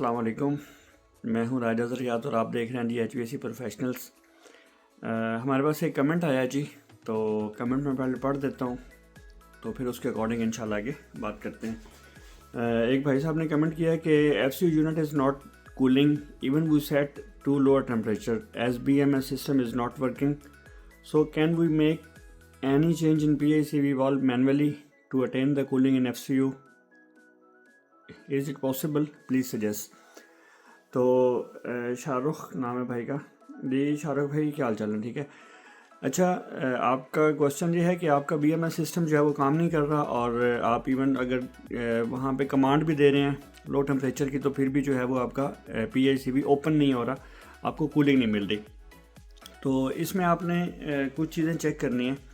अस्सलाम वालेकुम। मैं हूं राजा ज़रियात और आप देख रहे हैं दी HVAC प्रोफेशनल्स। हमारे पास एक कमेंट आया जी, तो कमेंट मैं पहले पढ़ देता हूं, तो फिर उसके अकॉर्डिंग इंशाल्लाह आगे बात करते हैं। एक भाई साहब ने कमेंट किया है कि FCU unit is not cooling even we set to lower temperature as BMS system is not working, so can we make any change in PICV valve manually to attain the cooling in FCU? Is it possible? Please suggest. तो शाहरुख नाम है भाई का। जी शाहरुख भाई, क्या हाल चाल है? ठीक है। अच्छा, आपका क्वेश्चन ये है कि आपका BMS सिस्टम जो है वो काम नहीं कर रहा और आप इवन अगर वहाँ पे कमांड भी दे रहे हैं लो टेम्परेचर की, तो फिर भी जो है वो आपका PICV ओपन नहीं हो रहा, आपको कूलिंग नहीं मिल रही। तो इसमें आपने कुछ चीज़ें चेक करनी है।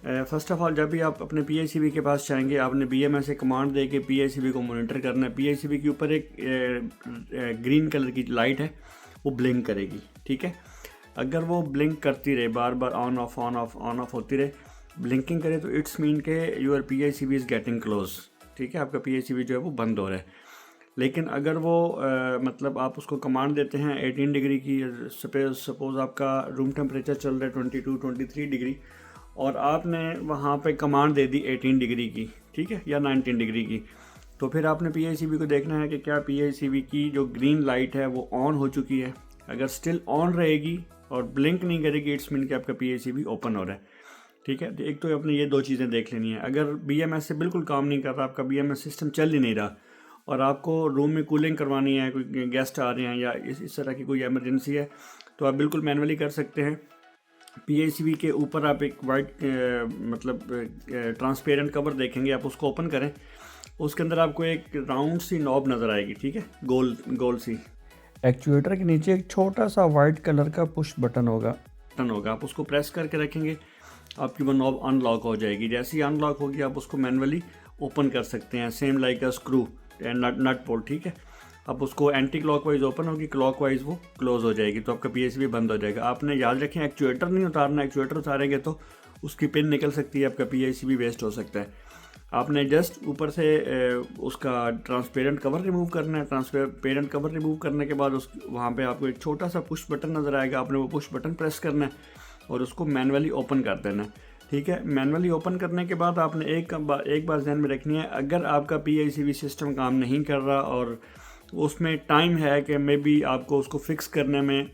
फ़र्स्ट ऑफ़ ऑल, जब भी आप अपने PICV के पास जाएंगे, आपने BMS से कमांड दे के PICV को मॉनिटर करना है। PICV के ऊपर एक ग्रीन कलर की लाइट है, वो ब्लिंक करेगी। ठीक है, अगर वो ब्लिंक करती रहे, बार बार ऑन ऑफ होती रहे, ब्लिंकिंग करे, तो इट्स मीन के your PICV is getting close. ठीक है, आपका PICV जो है वो बंद हो रहा है। लेकिन अगर वो मतलब आप उसको कमांड देते हैं 18 डिग्री की, सपोज़ आपका रूम टेम्परेचर चल रहा है 22-23 डिग्री, और आपने वहाँ पे कमांड दे दी 18 डिग्री की, ठीक है, या 19 डिग्री की, तो फिर आपने PICV को देखना है कि क्या PICV की जो ग्रीन लाइट है वो ऑन हो चुकी है। अगर स्टिल ऑन रहेगी और ब्लिंक नहीं करेगी, इट्स मीन कि आपका PICV ओपन हो रहा है। ठीक है, तो एक तो आपने ये दो चीज़ें देख लेनी है। अगर BMS से बिल्कुल काम नहीं कर रहा, आपका BMS सिस्टम चल ही नहीं रहा, और आपको रूम में कूलिंग करवानी है, कोई गेस्ट आ रहे हैं या इस तरह की कोई एमरजेंसी है, तो आप बिल्कुल मैनुअली कर सकते हैं। PICV के ऊपर आप एक वाइट मतलब ट्रांसपेरेंट कवर देखेंगे, आप उसको ओपन करें, उसके अंदर आपको एक राउंड सी नॉब नज़र आएगी। ठीक है, गोल गोल सी। एक्चुएटर के नीचे एक छोटा सा वाइट कलर का पुश बटन होगा, आप उसको प्रेस करके रखेंगे, आपकी वो नॉब अनलॉक हो जाएगी। जैसे ही अनलॉक होगी, आप उसको मैनुअली ओपन कर सकते हैं, same like a screw and nut bolt. ठीक है, अब उसको एंटी क्लॉकवाइज ओपन होगी, क्लॉकवाइज वो क्लोज हो जाएगी, तो आपका PICV बंद हो जाएगा। आपने याद रखें, एक्चुएटर नहीं उतारना, एक्चुएटर उतारेंगे तो उसकी पिन निकल सकती है, आपका PICV वेस्ट हो सकता है। आपने जस्ट ऊपर से उसका ट्रांसपेरेंट कवर रिमूव करना है। ट्रांसपेरेंट कवर रिमूव करने के बाद उस वहाँ पे आपको एक छोटा सा पुश बटन नज़र आएगा, आपने वो पुश बटन प्रेस करना है और उसको मैनुअली ओपन कर देना है। ठीक है, मैनुअली ओपन करने के बाद आपने एक बार ध्यान में रखनी है, अगर आपका PICV सिस्टम काम नहीं कर रहा और उसमें टाइम है कि मे बी आपको उसको फिक्स करने में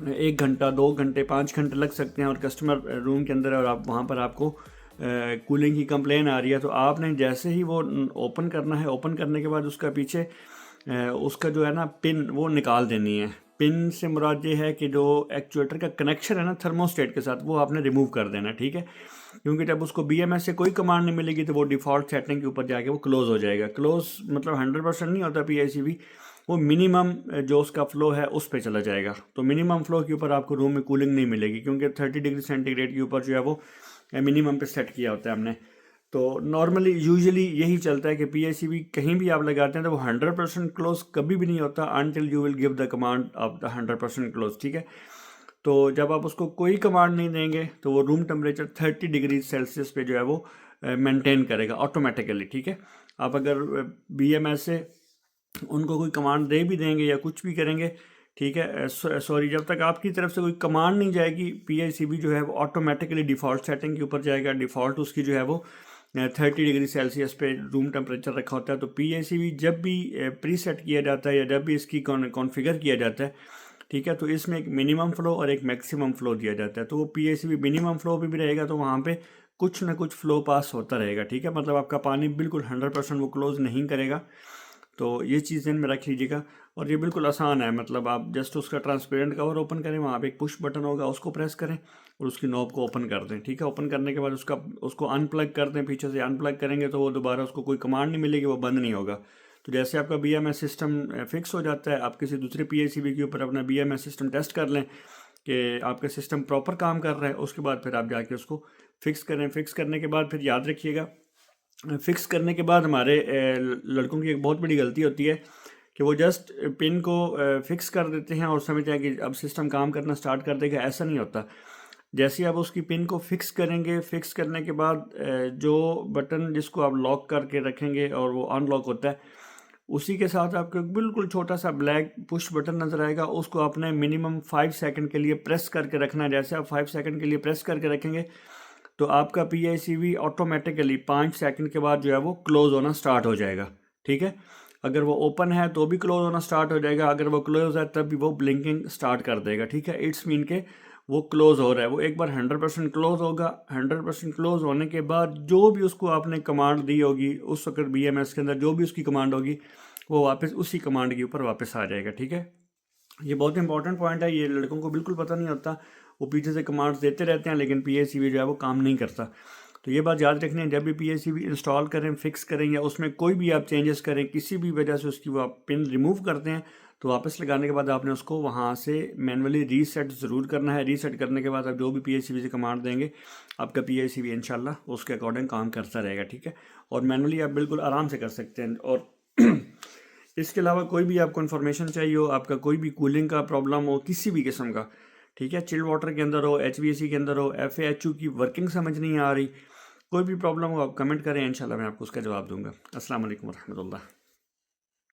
1 घंटा, 2 घंटे, 5 घंटे लग सकते हैं, और कस्टमर रूम के अंदर है और आप वहाँ पर आपको कूलिंग की कंप्लेन आ रही है, तो आपने जैसे ही वो ओपन करना है, ओपन करने के बाद उसका पीछे उसका जो है ना पिन, वो निकाल देनी है। पिन से मुराद ये है कि जो एक्चुएटर का कनेक्शन है ना थर्मोस्टेट के साथ, वो आपने रिमूव कर देना। ठीक है, क्योंकि जब उसको BMS से कोई कमांड नहीं मिलेगी, तो वो डिफ़ॉल्ट सेटिंग के ऊपर जाके वो क्लोज़ हो जाएगा। क्लोज़ मतलब 100% नहीं होता PICV, वो मिनिमम जो उसका फ़्लो है उस पे चला जाएगा। तो मिनिमम फ़्लो के ऊपर आपको रूम में कूलिंग नहीं मिलेगी, क्योंकि 30 डिग्री सेंटीग्रेड के ऊपर जो है वो मिनिमम पे सेट किया होता है हमने। तो नॉर्मली यूजुअली यही चलता है कि PICV कहीं भी आप लगाते हैं तो वो 100% क्लोज कभी भी नहीं होता until you will give the command of the 100% close. ठीक है, तो जब आप उसको कोई कमांड नहीं देंगे, तो वो रूम टेम्परेचर 30 डिग्री सेल्सियस पे जो है वो मेंटेन करेगा ऑटोमेटिकली। ठीक है, आप अगर BMS से उनको कोई कमांड दे भी देंगे या कुछ भी करेंगे, ठीक है, सॉरी, जब तक आपकी तरफ से कोई कमांड नहीं जाएगी, PICV जो है वो ऑटोमेटिकली डिफ़ॉल्ट सेटिंग के ऊपर जाएगा। डिफ़ॉल्ट उसकी जो है वो 30 डिग्री सेल्सियस पे रूम टेम्परेचर रखा होता है। तो PICV जब भी प्री सेट किया जाता है या जब भी इसकी कॉन्फ़िगर किया जाता है, ठीक है, तो इसमें एक मिनिमम फ़्लो और एक मैक्सिमम फ़्लो दिया जाता है। तो वो PICV मिनिमम फ़्लो पे भी रहेगा, तो वहाँ पे कुछ ना कुछ फ़्लो पास होता रहेगा। ठीक है, मतलब आपका पानी बिल्कुल 100% वो क्लोज़ नहीं करेगा। तो ये चीज़ ध्यान में रख लीजिएगा, और ये बिल्कुल आसान है। मतलब आप जस्ट उसका ट्रांसपेरेंट कवर ओपन करें, वहाँ पे एक पुश बटन होगा, उसको प्रेस करें और उसकी नॉब को ओपन कर दें। ठीक है, ओपन करने के बाद उसको अनप्लग कर दें, पीछे से अनप्लग करेंगे तो वो दोबारा उसको कोई कमांड नहीं मिलेगी, वो बंद नहीं होगा। तो जैसे आपका BMS सिस्टम फिक्स हो जाता है, आप किसी दूसरे PICV के ऊपर अपना BMS सिस्टम टेस्ट कर लें कि आपका सिस्टम प्रॉपर काम कर रहा है, उसके बाद फिर आप जाके उसको फिक्स करें। फिक्स करने के बाद फिर याद रखिएगा, फिक्स करने के बाद हमारे लड़कों की एक बहुत बड़ी गलती होती है कि वो जस्ट पिन को फिक्स कर देते हैं और समझते हैं कि अब सिस्टम काम करना स्टार्ट कर देगा। ऐसा नहीं होता। जैसे आप उसकी पिन को फिक्स करेंगे, फिक्स करने के बाद जो बटन जिसको आप लॉक करके रखेंगे और वो अनलॉक होता है, उसी के साथ आपको एक बिल्कुल छोटा सा ब्लैक पुश बटन नज़र आएगा, उसको आपने मिनिमम 5 सेकंड के लिए प्रेस करके रखना है। जैसे आप 5 सेकंड के लिए प्रेस करके रखेंगे तो आपका PICV ऑटोमेटिकली 5 सेकंड के बाद जो है वो क्लोज़ होना स्टार्ट हो जाएगा। ठीक है, अगर वो ओपन है तो भी क्लोज़ होना स्टार्ट हो जाएगा, अगर वो क्लोज़ है तब भी वो ब्लिंकिंग स्टार्ट कर देगा। ठीक है, इट्स मीन के वो क्लोज़ हो रहा है। वो एक बार 100% क्लोज़ होगा। 100% क्लोज़ होने के बाद जो भी उसको आपने कमांड दी होगी उस वक्त BMS के अंदर जो भी उसकी कमांड होगी वो वापस उसी कमांड के ऊपर वापस आ जाएगा। ठीक है, ये बहुत इंपॉर्टेंट पॉइंट है, ये लड़कों को बिल्कुल पता नहीं होता। वो पीछे से कमांड्स देते रहते हैं लेकिन PICV जो है वो काम नहीं करता। तो ये बात याद रखनी है, जब भी PICV इंस्टॉल करें, फिक्स करें या उसमें कोई भी आप चेंजेस करें, किसी भी वजह से उसकी वो आप पिन रिमूव करते हैं तो वापस लगाने के बाद आपने उसको वहाँ से मैनुअली रीसेट ज़रूर करना है। रीसेट करने के बाद आप जो भी PICV से कमांड देंगे आपका PICV इंशाल्लाह उसके अकॉर्डिंग काम करता रहेगा। ठीक है, और मैनुअली आप बिल्कुल आराम से कर सकते हैं। और इसके अलावा कोई भी आपको इन्फॉर्मेशन चाहिए हो, आपका कोई भी कूलिंग का प्रॉब्लम हो किसी भी किस्म का, ठीक है, चिल्ड वाटर के अंदर हो, HVAC के अंदर हो, FAHU की वर्किंग समझ नहीं आ रही, कोई भी प्रॉब्लम हो आप कमेंट करें, इंशाल्लाह मैं आपको उसका जवाब दूंगा। अस्सलाम वालेकुम रहमतुल्लाह।